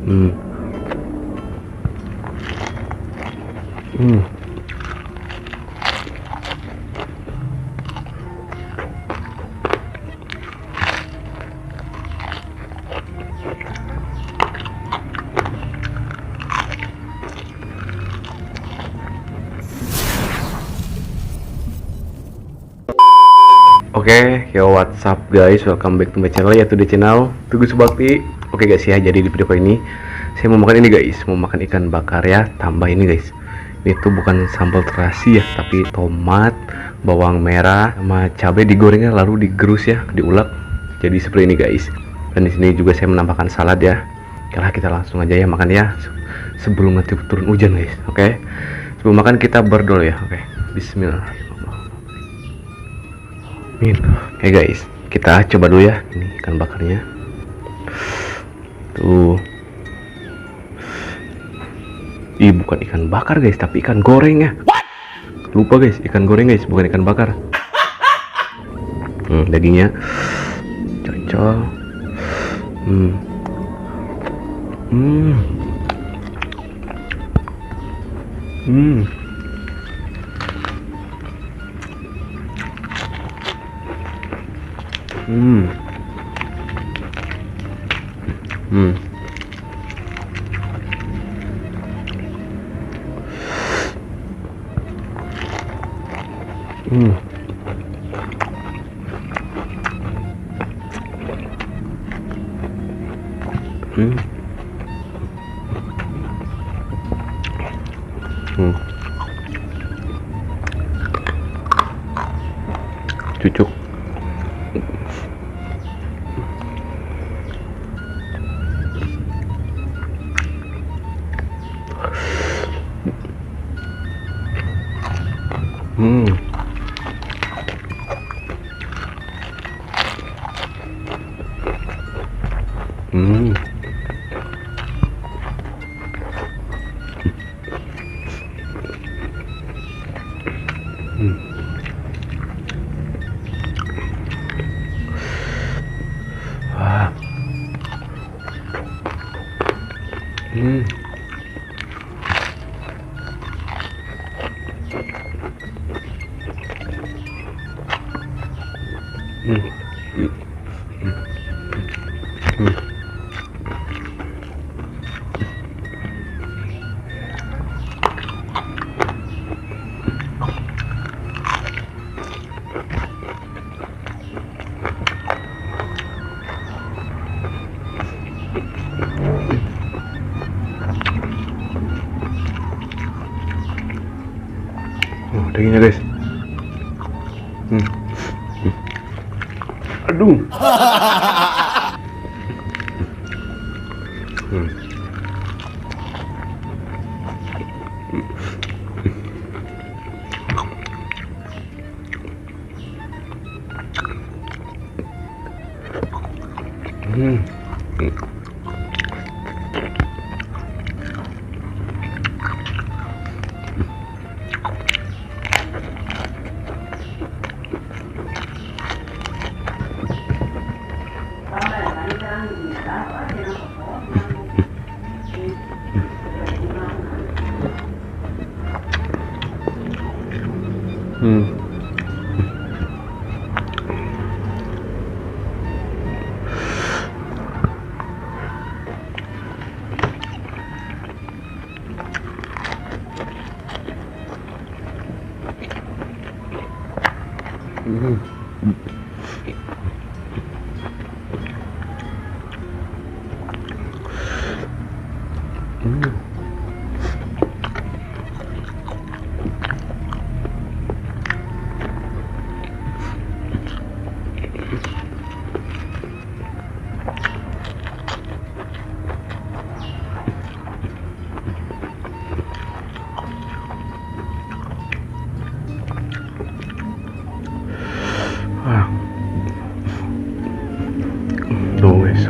Hmm. Hmm. Oke, yo what's up guys, welcome back to my channel, yaitu di channel Tugu Subakti. Oke guys ya, jadi di video kali ini saya mau makan ini guys, mau makan ikan bakar ya. Tambah ini guys, ini tuh bukan sambal terasi ya, tapi tomat, bawang merah, sama cabai digorengnya lalu digerus ya, diulek. Jadi seperti ini guys. Dan di sini juga saya menambahkan salad ya. Oke lah, kita langsung aja ya makan ya, sebelum nanti turun hujan guys. Oke, sebelum makan kita berdoa ya. Oke, Bismillahirrahmanirrahim. Oke guys, kita coba dulu ya ini ikan bakarnya. Tuh. Ih, bukan ikan bakar guys, tapi ikan goreng ya. Lupa guys, ikan goreng guys, bukan ikan bakar. Dagingnya cocok. Hmm. Cucuk. Wah. Dagingnya guys. Aduh. Tuh guys.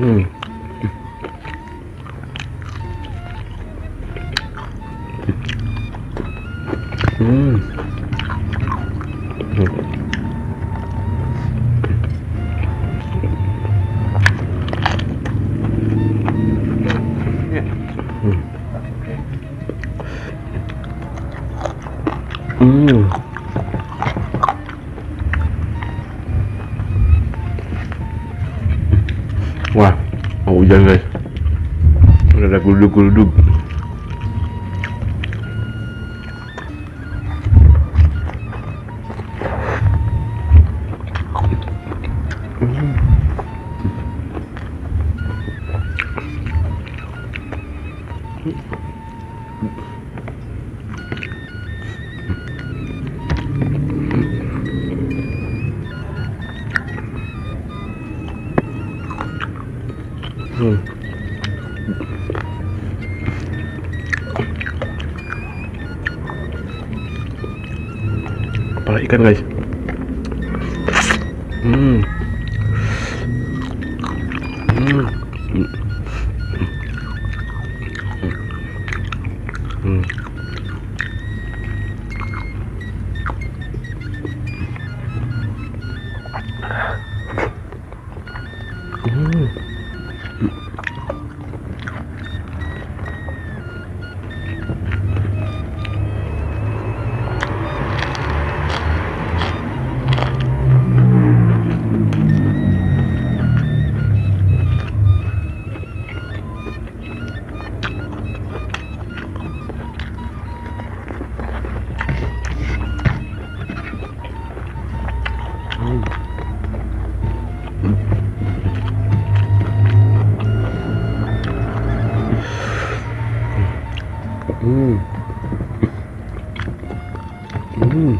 Hmm. Hmm. Hmm. Wah, mau hujan guys. Udah ada guludug-guludug. Hmm. Kepala ikan guys. Hmm. Hmm. Hmm. Hmm. Hmm.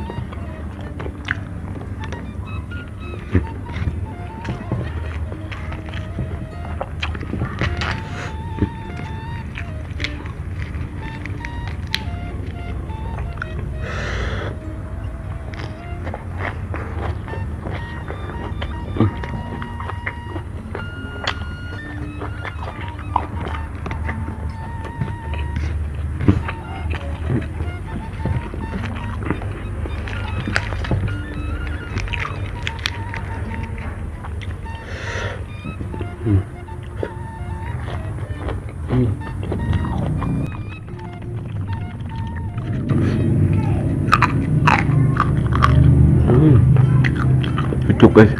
Hmm. Cucuk guys.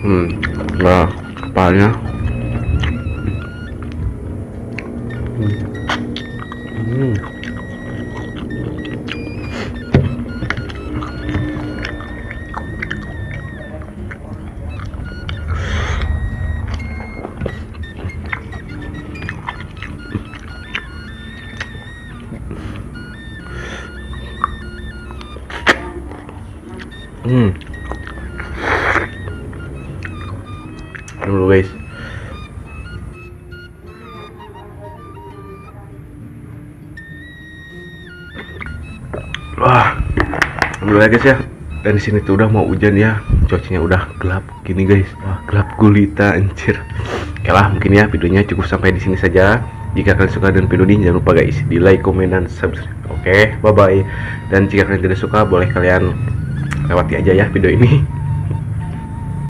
Nah, kepalanya. Hmm. Hmm. Dulu guys. Wah, alhamdulillah guys ya. Dan di sini tuh udah mau hujan ya. Cuacanya udah gelap gini guys. Wah, gelap gulita anjir. Oke lah, mungkin ya videonya cukup sampai di sini saja. Jika kalian suka dengan video ini, jangan lupa guys di like, komen, dan subscribe. Oke, bye bye. Dan jika kalian tidak suka, boleh kalian lewati aja ya video ini.